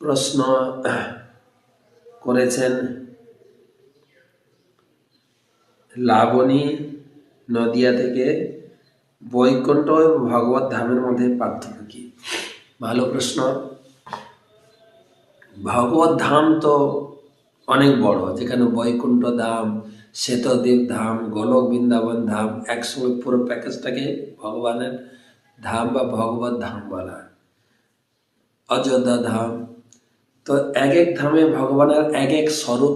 প্রশ্ন করেছেন লাবণী নদিয়া থেকে, বৈকুণ্ঠ এবং ভগবত ধামের মধ্যে পার্থক্য কি? ভালো প্রশ্ন। ভগবত ধাম তো অনেক বড়, যেখানে বৈকুণ্ঠ ধাম, শ্বেতদেব ধাম, গোলক বৃন্দাবন ধাম একসঙ্গে পুরো প্যাকেজটাকে ভগবানের ধাম বা ভগবত ধাম বলা হয়। অযোধ্যা ধাম, তো এক এক ধামে ভগবানের এক এক স্বরূপ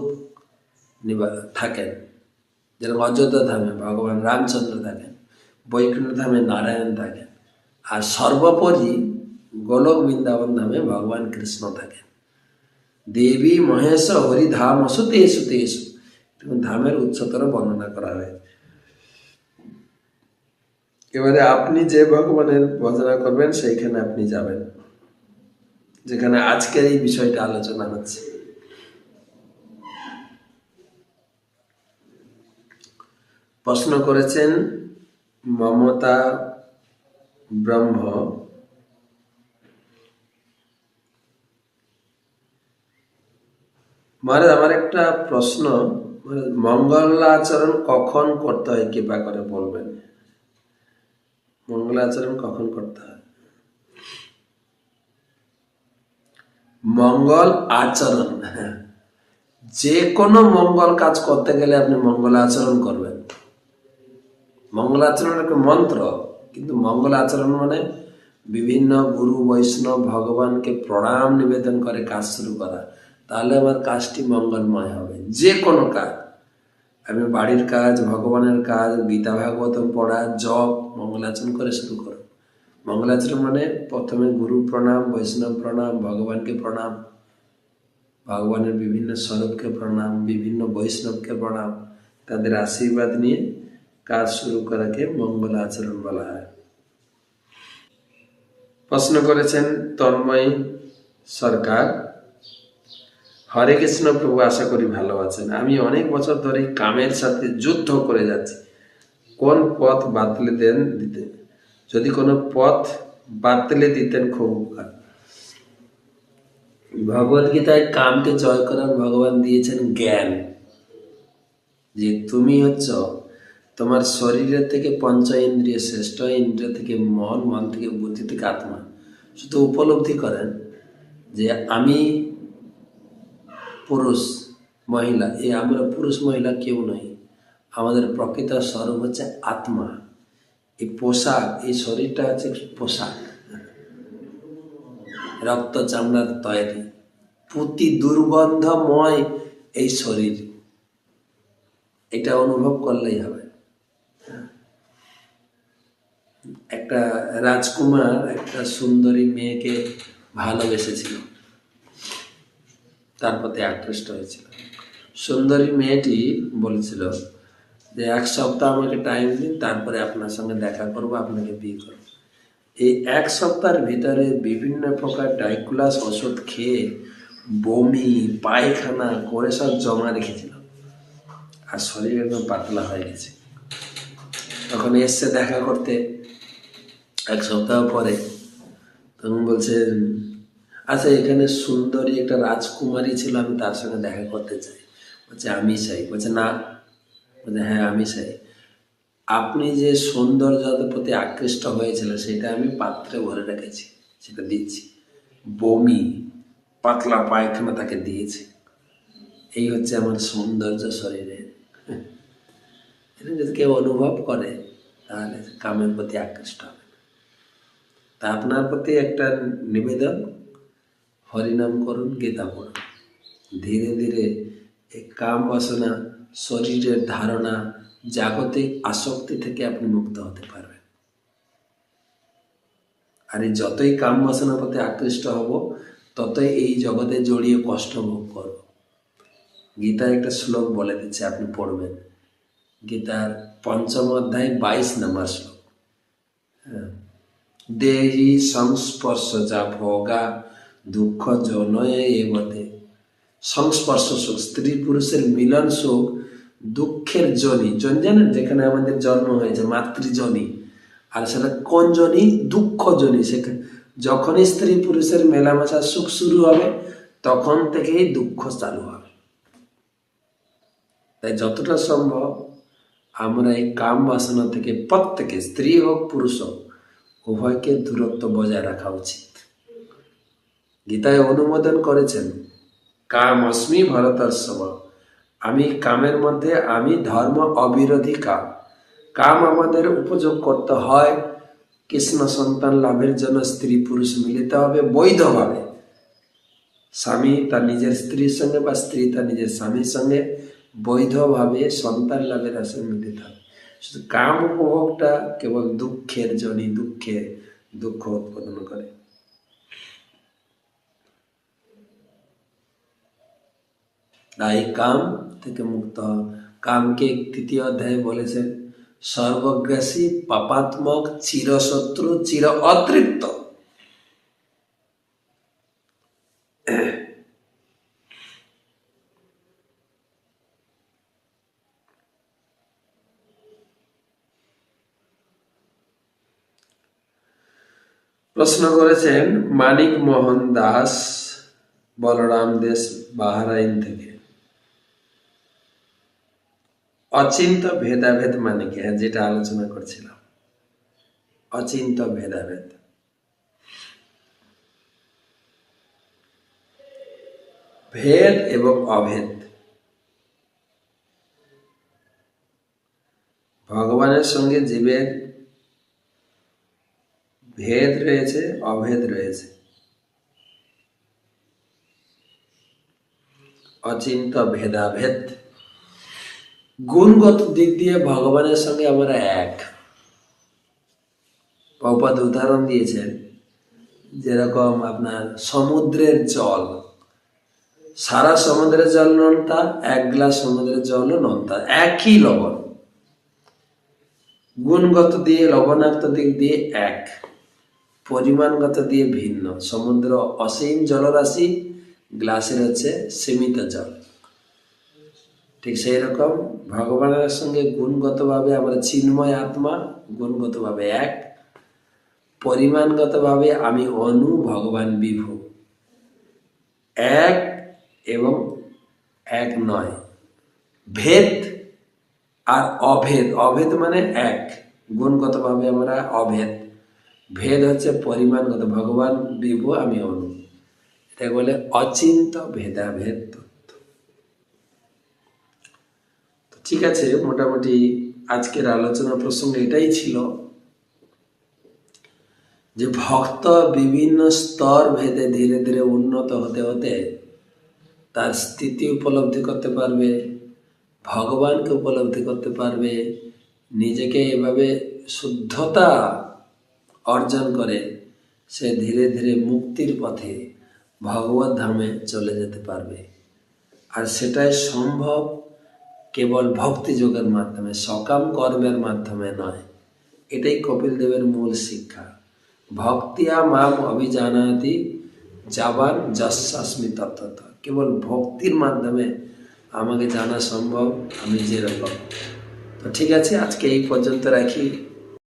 থাকেন। যেরকম অযোধ্যা ধামে ভগবান রামচন্দ্র থাকেন, বৈকুণ্ঠ ধামে নারায়ণ থাকেন, আর সর্বোপরি গোলক বৃন্দাবন ধামে ভগবান কৃষ্ণ থাকেন। দেবী মহেশ হরি ধাম অসুতেষু তেষু, ধামের উচ্চতর বর্ণনা করা হয়েছে। এবারে আপনি যে ভগবানের ভজনা করবেন সেইখানে আপনি যাবেন, যেখানে আজকের এই বিষয়টা আলোচনা হচ্ছে। প্রশ্ন করেছেন মমতা ব্রহ্ম, মহারাজ আমার একটা প্রশ্ন, মঙ্গলাচরণ কখন করতে হয় কৃপা করে বলবেন? মঙ্গলাচরণ কখন করতে হয়? মঙ্গল আচরণ, যে কোনো মঙ্গল কাজ করতে গেলে আপনি মঙ্গল আচরণ করবেন। মঙ্গল আচরণ একটা মন্ত্র, কিন্তু মঙ্গল আচরণ মানে বিভিন্ন গুরু বৈষ্ণব ভগবানকে প্রণাম নিবেদন করে কাজ শুরু করা, তাহলে আমার কাজটি মঙ্গলময় হবে। যে কোনো কাজ, আমি বাড়ির কাজ, ভগবানের কাজ, গীতা ভাগবতম পড়া, জপ, মঙ্গলাচরণ করে শুরু করো। মঙ্গলাচরণ মানে প্রথমে গুরু প্রণাম, বৈষ্ণব প্রণাম, ভগবানকে প্রণাম, ভগবানের বিভিন্ন স্বরূপকে প্রণাম, বিভিন্ন বৈষ্ণবকে প্রণাম, তাদের আশীর্বাদ নিয়ে কাজ শুরু করাকে মঙ্গল আচরণ বলা হয়। প্রশ্ন করেছেন তন্ময় সরকার, হরে কৃষ্ণ প্রভু, আশা করি ভালো আছেন। আমি অনেক বছর ধরে কামের সাথে যুদ্ধ করে যাচ্ছি, কোন পথ বাতলে দেন দিতে, যদি কোনো পথ বাতলে দিতেন খুব উপকার। ভগবদ্গীতায় কামকে জয় করার ভগবান দিয়েছেন জ্ঞান, যে তুমি হচ্ছ তোমার শরীরের থেকে পঞ্চ ইন্দ্রিয় শ্রেষ্ঠ, ইন্দ্রিয় থেকে মন, মন থেকে বুদ্ধি থেকে আত্মা। শুধু উপলব্ধি করেন যে আমি পুরুষ মহিলা, এই আমরা পুরুষ মহিলা কেউ নই, আমাদের প্রকৃত স্বরূপ হচ্ছে আত্মা। এই পোশাক, এই শরীরটা হচ্ছে পোশাক, রক্ত চামড়ার তৈরি, পুতি দুর্গন্ধময় এই শরীর, এটা অনুভব করলেই হবে। একটা রাজকুমার একটা সুন্দরী মেয়েকে ভালোবেসেছিল, তার প্রতি আকৃষ্ট হয়েছিল। সুন্দরী মেয়েটি বলেছিল যে 1 সপ্তাহ আমাকে টাইম দিন, তারপরে আপনার সঙ্গে দেখা করবো, আপনাকে বিয়ে করবো। এই 1 সপ্তাহের ভিতরে বিভিন্ন প্রকার ডাইকুলাস ওষুধ খেয়ে বমি পায়খানা করে সব জমা রেখেছিল, আর শরীর একদম পাতলা হয়ে গেছে। তখন এসছে দেখা করতে 1 সপ্তাহ পরে, তখন বলছে আচ্ছা এখানে সুন্দরী একটা রাজকুমারী ছিল, আমি তার সঙ্গে দেখা করতে চাই। বলছে আমি চাই। বলছে না। বলছে হ্যাঁ আমি চাই। আপনি যে সৌন্দর্যতার প্রতি আকৃষ্ট হয়েছিল সেটা আমি পাত্রে ভরে রেখেছি, সেটা দিচ্ছি। বমি পাতলা পায়খানা তাকে দিয়েছি, এই হচ্ছে আমার সৌন্দর্য শরীরে। এটা যদি কেউ অনুভব করে তাহলে কামের প্রতি আকৃষ্ট হবে। তা আপনার প্রতি একটা নিবেদন, হরিনাম করুন, গীতা পড়ুন, ধীরে ধীরে এই কাম বাসনা, শরীরের ধারণা, জাগতিক আসক্তি থেকে আপনি মুক্ত হতে পারবেন। আর এই যতই কাম বাসনার প্রতি আকৃষ্ট হব, ততই এই জগতে জড়িয়ে কষ্ট ভোগ করব। গীতার একটা শ্লোক বলে দিচ্ছে, আপনি পড়বেন। গীতার 5ম অধ্যায় 22 নম্বর শ্লোক। দেহি সংস্পর্শ যা ভোগা দুঃখ জনয়ে এবতে। সংস্পর্শ সুখ, স্ত্রী পুরুষের মিলন সুখ দুঃখের জনি। জনি জানেন, যেখানে আমাদের জন্ম হয়েছে, মাতৃজনি। আর সেটা কোন জনি? দুঃখ জনি। সেখানে যখনই স্ত্রী পুরুষের মেলামেশা সুখ শুরু হবে তখন থেকেই দুঃখ চালু হবে। তাই যতটা সম্ভব আমরা এই কাম বাসনা থেকে প্রত্যেকে, স্ত্রী হোক পুরুষ হোক, উভয়কে দূরত্ব বজায় রাখা উচিত। গীতায় অনুমোদন করেছেন, কাম অস্মি ভরতর্ষভ, আমি কামের মধ্যে, আমি ধর্ম অবিরোধী কাম। কাম আমাদের উপযোগ করতে হয় কৃষ্ণ সন্তান লাভের জন্য। স্ত্রী পুরুষ মিলিত হবে বৈধভাবে, স্বামী তার নিজের স্ত্রীর সঙ্গে বা স্ত্রী তার নিজের স্বামীর সঙ্গে বৈধভাবে সন্তান লাভের আশায় মিলিত হবে। শুধু কাম উপভোগটা কেবল দুঃখের জনি, দুঃখ উৎপাদন করে। তাই কাম থেকে মুক্ত হওয়া। কামকে তৃতীয় অধ্যায়ে বলেছেন সর্বগ্রাসী, পাপাত্মক, চিরশত্রু, চির অতৃপ্ত। প্রশ্ন করেছেন মানিক মোহন দাস, বলরাম দেশ, বাহরাইন থেকে। অচিন্ত ভেদাভেদ মানে কি? হ্যাঁ, যেটা আলোচনা করছিলাম, অচিন্ত ভেদাভেদ। ভেদ এবং অভেদ, ভগবানের সঙ্গে জীবের ভেদ রয়েছে, অভেদ রয়েছে। অচিন্ত ভেদাভেদ, গুণগত দিক দিয়ে ভগবানের সঙ্গে আমরা এক। প্রভুপাদ উদাহরণ দিয়েছেন, যেরকম আপনার সমুদ্রের জল, সারা সমুদ্রের জল নোনতা, এক গ্লাস সমুদ্রের জলও নোনতা, একই লবণ। গুণগত দিয়ে, লবণাক্ত দিক দিয়ে এক, পরিমাণগত দিয়ে ভিন্ন। সমুদ্র অসীম জলরাশি, গ্লাসের হচ্ছে সীমিত জল। ঠিক সেই রকম ভগবানের সঙ্গে গুণগতভাবে আমরা চিন্ময় আত্মা, গুণগতভাবে এক, পরিমাণগতভাবে আমি অনু, ভগবান বিভু। এক এবং এক নয়। ভেদ আর অভেদ, অভেদ মানে এক, গুণগতভাবে আমরা অভেদ, ভেদ হচ্ছে পরিমাণগত, ভগবান বিভু, আমি অনু। এটা বলে অচিন্ত ভেদাভেদ তত্ত্ব। ঠিক আছে, মোটামুটি আজকের আলোচনা প্রসঙ্গ এটাই ছিল যে ভক্ত বিভিন্ন স্তর ভেদে ধীরে ধীরে উন্নত হতে হতে তার স্থিতি উপলব্ধি করতে পারবে, ভগবানকে উপলব্ধি করতে পারবে, নিজেকে এভাবে শুদ্ধতা অর্জন করে সে ধীরে ধীরে মুক্তির পথে ভগবত ধামে চলে যেতে পারবে। আর সেটাই সম্ভব কেবল ভক্তি যোগের মাধ্যমে, সকাম কর্মের মাধ্যমে নয়। এটাই কপিল দেবের মূল শিক্ষা। ভক্তিয়া মাম অভিজানাতি যাবান যস্যাস্মি তত্ত্বতঃ। কেবল ভক্তির মাধ্যমে আমাকে জানা সম্ভব, আমি যেরকম। তো ঠিক আছে, আজকে এই পর্যন্ত রাখি।